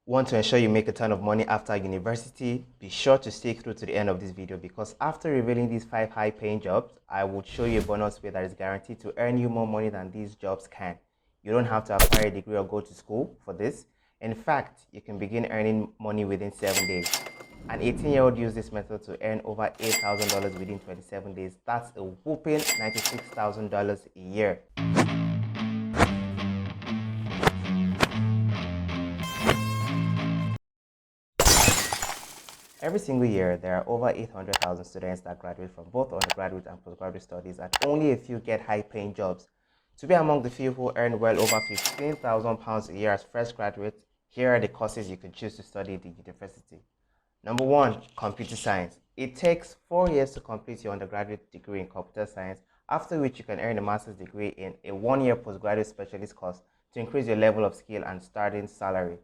Want to ensure you make a ton of money after university? Be sure to stay through to the end of this video, because after revealing these 5 high-paying jobs, I would show you a bonus pay that is guaranteed to earn you more money than these jobs can. You don't have to acquire a degree or go to school for this. In fact, you can begin earning money within 7 days. An 18-year-old used this method to earn over $8,000 within 27 days. That's a whopping $96,000 a year. Every single year, there are over 800,000 students that graduate from both undergraduate and postgraduate studies, and only a few get high-paying jobs. To be among the few who earn well over £15,000 a year as fresh graduates, here are the courses you can choose to study at the university. Number 1, computer science. It takes 4 years to complete your undergraduate degree in computer science, after which you can earn a master's degree in a 1-year postgraduate specialist course to increase your level of skill and starting salary.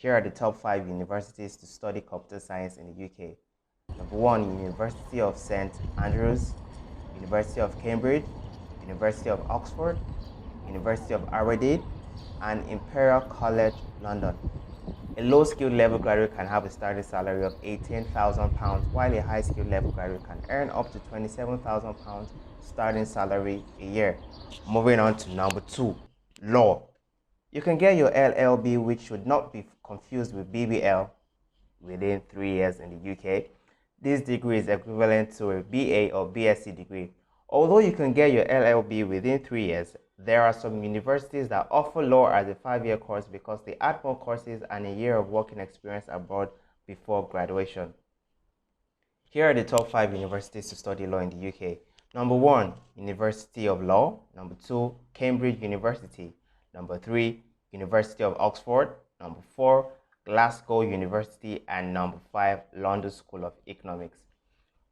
Here are the top 5 universities to study computer science in the UK. Number 1, University of St. Andrews, University of Cambridge, University of Oxford, University of Aberdeen, and Imperial College London. A low-skilled level graduate can have a starting salary of £18,000, while a high-skilled level graduate can earn up to £27,000 starting salary a year. Moving on to number 2, law. You can get your LLB, which should not be confused with BBL, within 3 years in the UK. This degree is equivalent to a BA or BSc degree. Although you can get your LLB within 3 years, there are some universities that offer law as a 5-year course because they add more courses and a year of working experience abroad before graduation. Here are the top 5 universities to study law in the UK. Number 1, University of Law. Number 2, Cambridge University. Number 3, University of Oxford. Number 4, Glasgow University. And number 5, London School of Economics.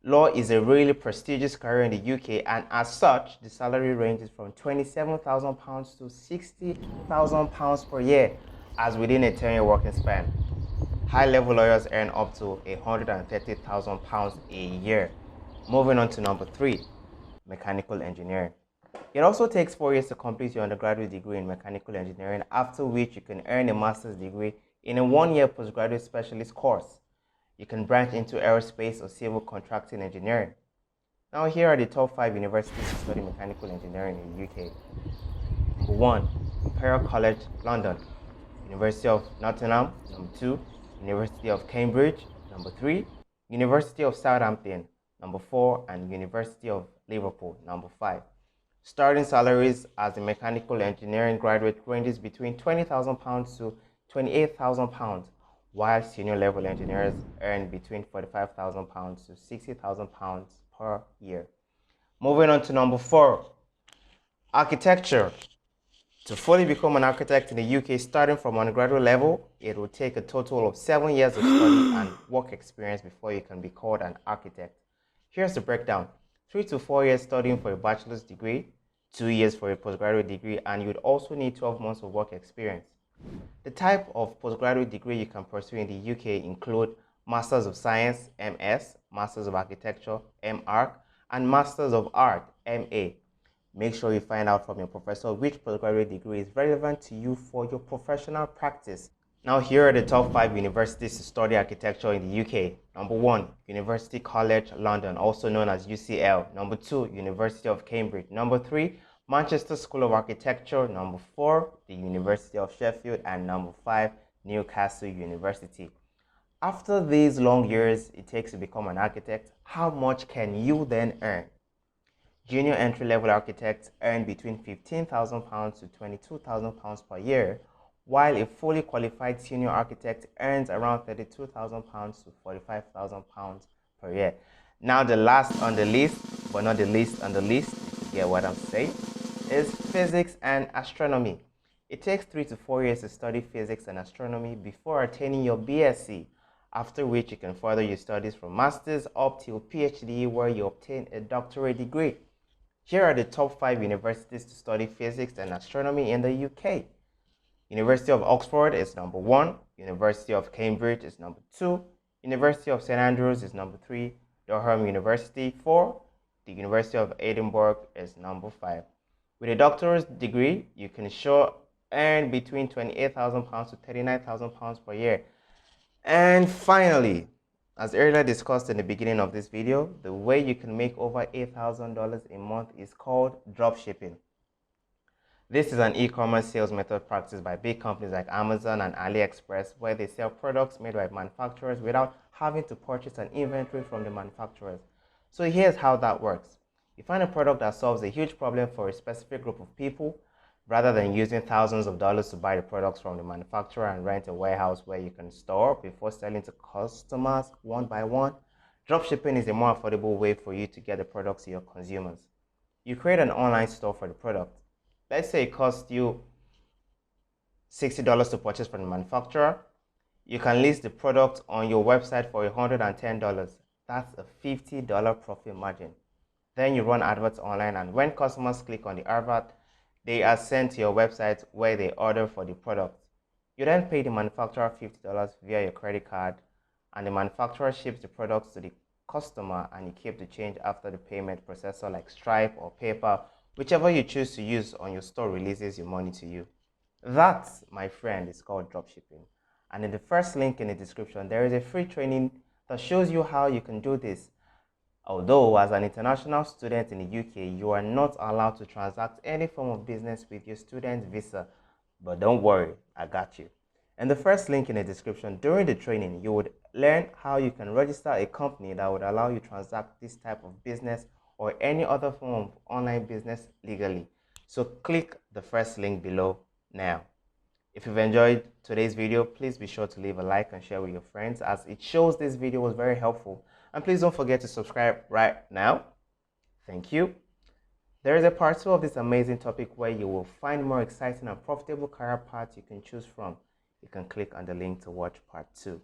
Law is a really prestigious career in the UK, and as such, the salary ranges from £27,000 to £60,000 per year, as within a 10-year working span. High-level lawyers earn up to £130,000 a year. Moving on to number 3, mechanical engineering. It also takes 4 years to complete your undergraduate degree in mechanical engineering, after which you can earn a master's degree in a 1-year postgraduate specialist course. You can branch into aerospace or civil contracting engineering. Now here are the top 5 universities to study mechanical engineering in the UK. Number 1, Imperial College London. University of Nottingham. Number 2, University of Cambridge. Number 3, University of Southampton. Number 4, and University of Liverpool. Number 5. Starting salaries as a mechanical engineering graduate ranges between £20,000 to £28,000, while senior level engineers earn between £45,000 to £60,000 per year. Moving on to number 4, architecture. To fully become an architect in the UK, starting from undergraduate level, it will take a total of 7 years of study and work experience before you can be called an architect. Here's the breakdown: 3 to 4 years studying for a bachelor's degree, 2 years for a postgraduate degree, and you'd also need 12 months of work experience. The type of postgraduate degree you can pursue in the UK include Masters of Science, MS, Masters of Architecture, MArch, and Masters of Art, MA. Make sure you find out from your professor which postgraduate degree is relevant to you for your professional practice. Now here are the top 5 universities to study architecture in the UK. Number 1, University College London, also known as UCL. Number 2, University of Cambridge. Number 3, Manchester School of Architecture. Number 4, the University of Sheffield. And number 5, Newcastle University. After these long years it takes to become an architect, how much can you then earn? Junior entry-level architects earn between £15,000 to £22,000 per year, while a fully qualified senior architect earns around £32,000 to £45,000 per year. Now the last on the list, but not the least on the list, if you get what I'm saying, is physics and astronomy. It takes 3 to 4 years to study physics and astronomy before attaining your BSc, after which you can further your studies from master's up till PhD, where you obtain a doctorate degree. Here are the top 5 universities to study physics and astronomy in the UK. University of Oxford is number 1, University of Cambridge is number 2, University of St. Andrews is number 3, Durham University 4, the University of Edinburgh is number 5. With a doctorate degree, you can show earn between £28,000 to £39,000 per year. And finally, as earlier discussed in the beginning of this video, the way you can make over $8,000 a month is called dropshipping. This is an e-commerce sales method practiced by big companies like Amazon and AliExpress, where they sell products made by manufacturers without having to purchase an inventory from the manufacturers. So here's how that works. You find a product that solves a huge problem for a specific group of people. Rather than using thousands of dollars to buy the products from the manufacturer and rent a warehouse where you can store before selling to customers one by one, dropshipping is a more affordable way for you to get the products to your consumers. You create an online store for the product. Let's say it costs you $60 to purchase from the manufacturer. You can list the product on your website for $110. That's a $50 profit margin. Then you run adverts online, and when customers click on the advert, they are sent to your website where they order for the product. You then pay the manufacturer $50 via your credit card, and the manufacturer ships the products to the customer, and you keep the change after the payment processor like Stripe or PayPal. Whichever you choose to use on your store releases your money to you. That, my friend, is called dropshipping. And in the first link in the description, there is a free training that shows you how you can do this. Although, as an international student in the UK, you are not allowed to transact any form of business with your student visa. But don't worry, I got you. In the first link in the description, during the training, you would learn how you can register a company that would allow you to transact this type of business or any other form of online business legally. So click the first link below now. If you've enjoyed today's video, please be sure to leave a like and share with your friends, as it shows this video was very helpful. And please don't forget to subscribe right now. Thank you. There is a part 2 of this amazing topic where you will find more exciting and profitable career paths you can choose from. You can click on the link to watch part 2.